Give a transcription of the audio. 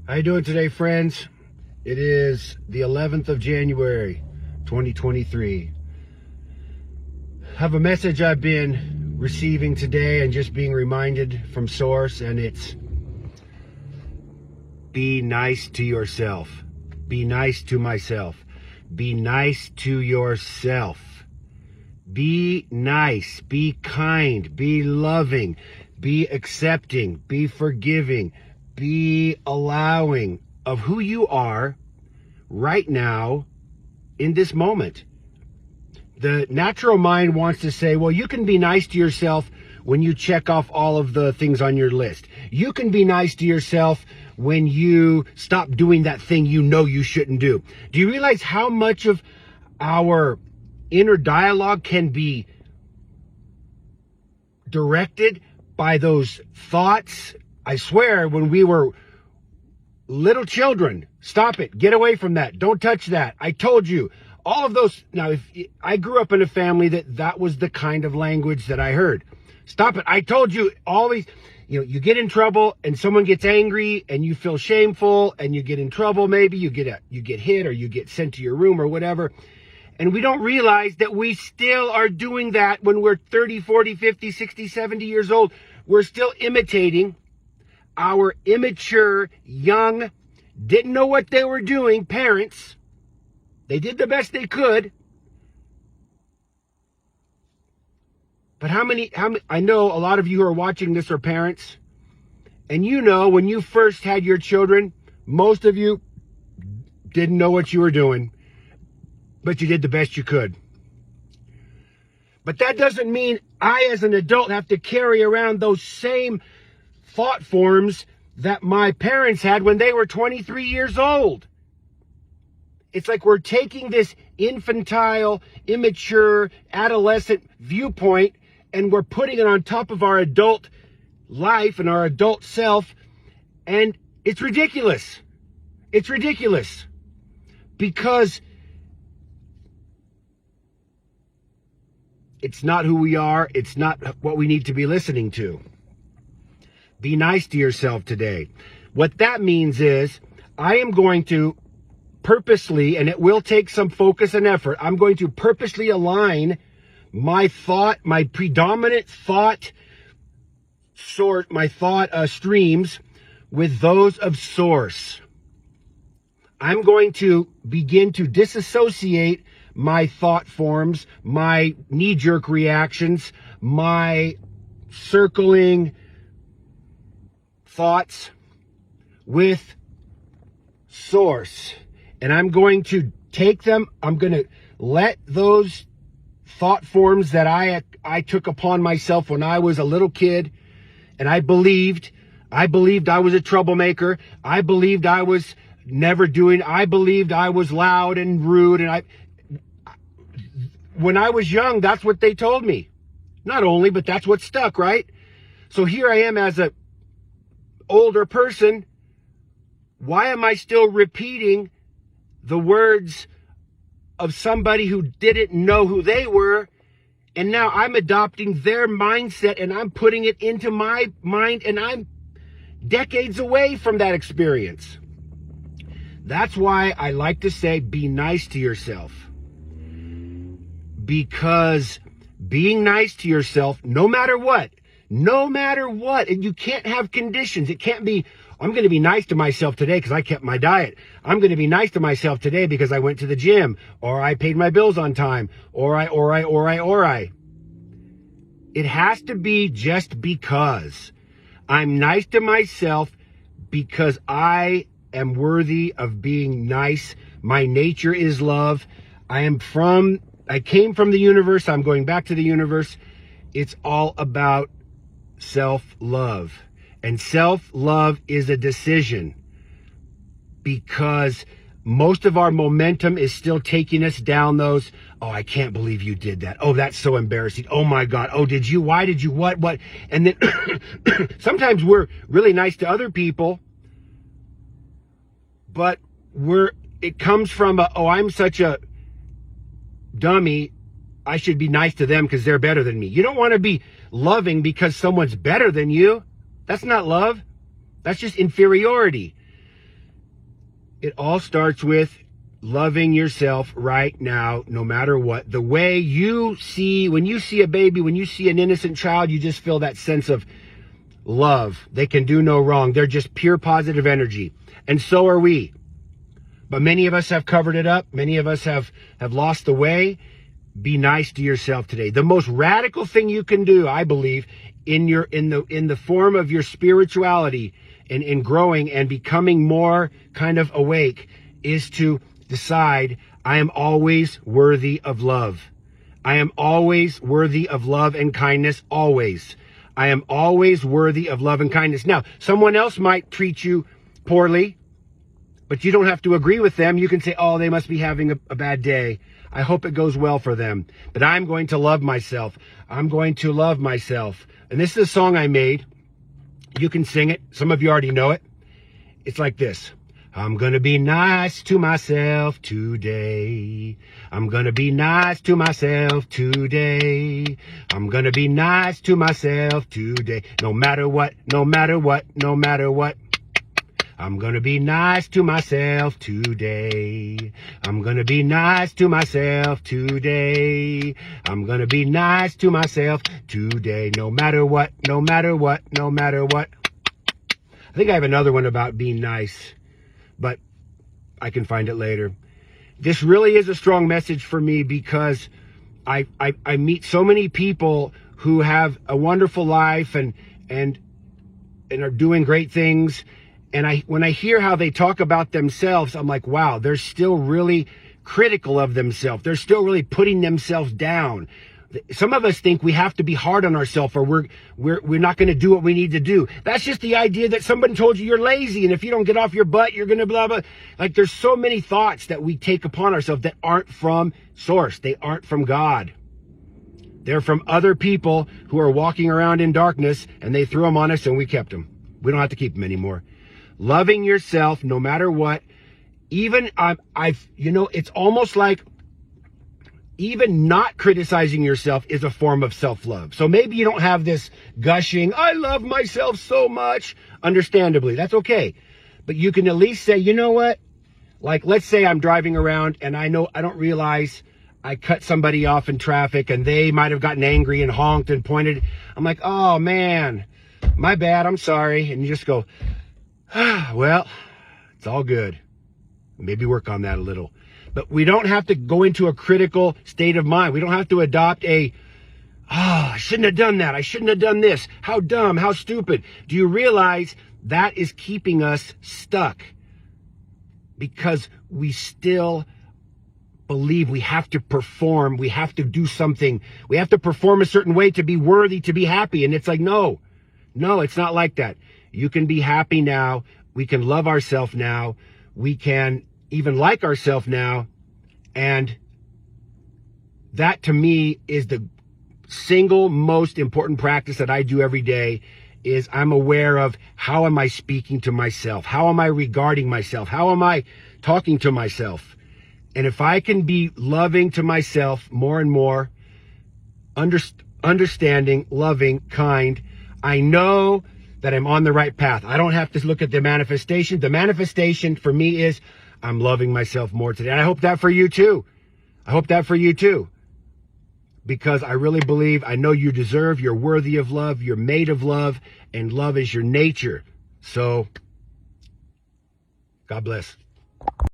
How you doing today, friends? It is the 11th of January, 2023. I have a message I've been receiving today and just being reminded from Source, and it's be nice to yourself. Be nice to myself. Be nice to yourself. Be nice. Be kind. Be loving. Be accepting. Be forgiving. Be allowing of who you are right now in this moment. The natural mind wants to say, well, you can be nice to yourself when you check off all of the things on your list. You can be nice to yourself when you stop doing that thing you know you shouldn't do. Do you realize how much of our inner dialogue can be directed by those thoughts? I swear, when we were little children, stop it, get away from that, don't touch that, I told you, all of those. Now, if I grew up in a family that was the kind of language that I heard. Stop it, I told you. Always, you get in trouble and someone gets angry and you feel shameful and you get in trouble. Maybe you get hit or you get sent to your room or whatever. And we don't realize that we still are doing that when we're 30, 40, 50, 60, 70 years old. We're still imitating our immature, young, didn't know what they were doing parents. They did the best they could. But how many, I know a lot of you who are watching this are parents. And when you first had your children, most of you didn't know what you were doing, but you did the best you could. But that doesn't mean I, as an adult, have to carry around those same thought forms that my parents had when they were 23 years old. It's like we're taking this infantile, immature, adolescent viewpoint and we're putting it on top of our adult life and our adult self, and it's ridiculous. It's ridiculous because it's not who we are. It's not what we need to be listening to. Be nice to yourself today. What that means is I am going to purposely, and it will take some focus and effort, I'm going to purposely align my predominant thought streams with those of Source. I'm going to begin to disassociate my thought forms, my knee-jerk reactions, my circling thoughts with Source. And I'm going to take them, I'm going to let those thought forms that I took upon myself when I was a little kid, and I believed I was a troublemaker. I believed I was I believed I was loud and rude. And when I was young, that's what they told me. Not only, but that's what stuck, right? So here I am as a older person. Why am I still repeating the words of somebody who didn't know who they were? And now I'm adopting their mindset and I'm putting it into my mind, and I'm decades away from that experience. That's why I like to say, be nice to yourself. Because being nice to yourself, no matter what, and you can't have conditions. It can't be, I'm going to be nice to myself today because I kept my diet. I'm going to be nice to myself today because I went to the gym, or I paid my bills on time, or I. It has to be just because. I'm nice to myself because I am worthy of being nice. My nature is love. I came from the universe. I'm going back to the universe. It's all about self-love. And self-love is a decision, because most of our momentum is still taking us down those, oh, I can't believe you did that. Oh, that's so embarrassing. Oh my God. Oh, did you? Why did you? What? And then sometimes we're really nice to other people, but it comes from I'm such a dummy, I should be nice to them because they're better than me. You don't want to be loving because someone's better than you. That's not love. That's just inferiority. It all starts with loving yourself right now, no matter what. The way you see, when you see a baby, when you see an innocent child, you just feel that sense of love. They can do no wrong. They're just pure positive energy. And so are we. But many of us have covered it up. Many of us have lost the way. Be nice to yourself today. The most radical thing you can do, I believe, in the form of your spirituality and in growing and becoming more kind of awake, is to decide, I am always worthy of love. I am always worthy of love and kindness, always. I am always worthy of love and kindness. Now, someone else might treat you poorly, but you don't have to agree with them. You can say, oh, they must be having a bad day. I hope it goes well for them. But I'm going to love myself. I'm going to love myself. And this is a song I made. You can sing it. Some of you already know it. It's like this. I'm going to be nice to myself today. I'm going to be nice to myself today. I'm going to be nice to myself today. No matter what, no matter what, no matter what. I'm going to be nice to myself today. I'm going to be nice to myself today. I'm going to be nice to myself today. No matter what, no matter what, no matter what. I think I have another one about being nice, but I can find it later. This really is a strong message for me because I meet so many people who have a wonderful life and are doing great things. And when I hear how they talk about themselves, I'm like, wow, they're still really critical of themselves. They're still really putting themselves down. Some of us think we have to be hard on ourselves or we're not going to do what we need to do. That's just the idea that somebody told you you're lazy. And if you don't get off your butt, you're going to blah, blah. Like there's so many thoughts that we take upon ourselves that aren't from source. They aren't from God. They're from other people who are walking around in darkness and they threw them on us and we kept them. We don't have to keep them anymore. Loving yourself no matter what. Even it's almost like even not criticizing yourself is a form of self-love. So maybe you don't have this gushing, I love myself so much. Understandably, that's okay. But you can at least say, you know what? Like, let's say I'm driving around and I don't realize I cut somebody off in traffic and they might have gotten angry and honked and pointed. I'm like, oh man, my bad, I'm sorry. And you just go, well, it's all good. Maybe work on that a little. But we don't have to go into a critical state of mind. We don't have to adopt I shouldn't have done that. I shouldn't have done this. How dumb, how stupid. Do you realize that is keeping us stuck? Because we still believe we have to perform. We have to do something. We have to perform a certain way to be worthy, to be happy. And it's like, no, it's not like that. You can be happy now. We can love ourselves now. We can even like ourselves now. And that to me is the single most important practice that I do every day. Is I'm aware of how am I speaking to myself? How am I regarding myself? How am I talking to myself? And if I can be loving to myself more and more, understanding, loving, kind, I know that I'm on the right path. I don't have to look at the manifestation. The manifestation for me is I'm loving myself more today. And I hope that for you too. I hope that for you too. Because I really believe, I know you deserve, you're worthy of love, you're made of love, and love is your nature. So, God bless.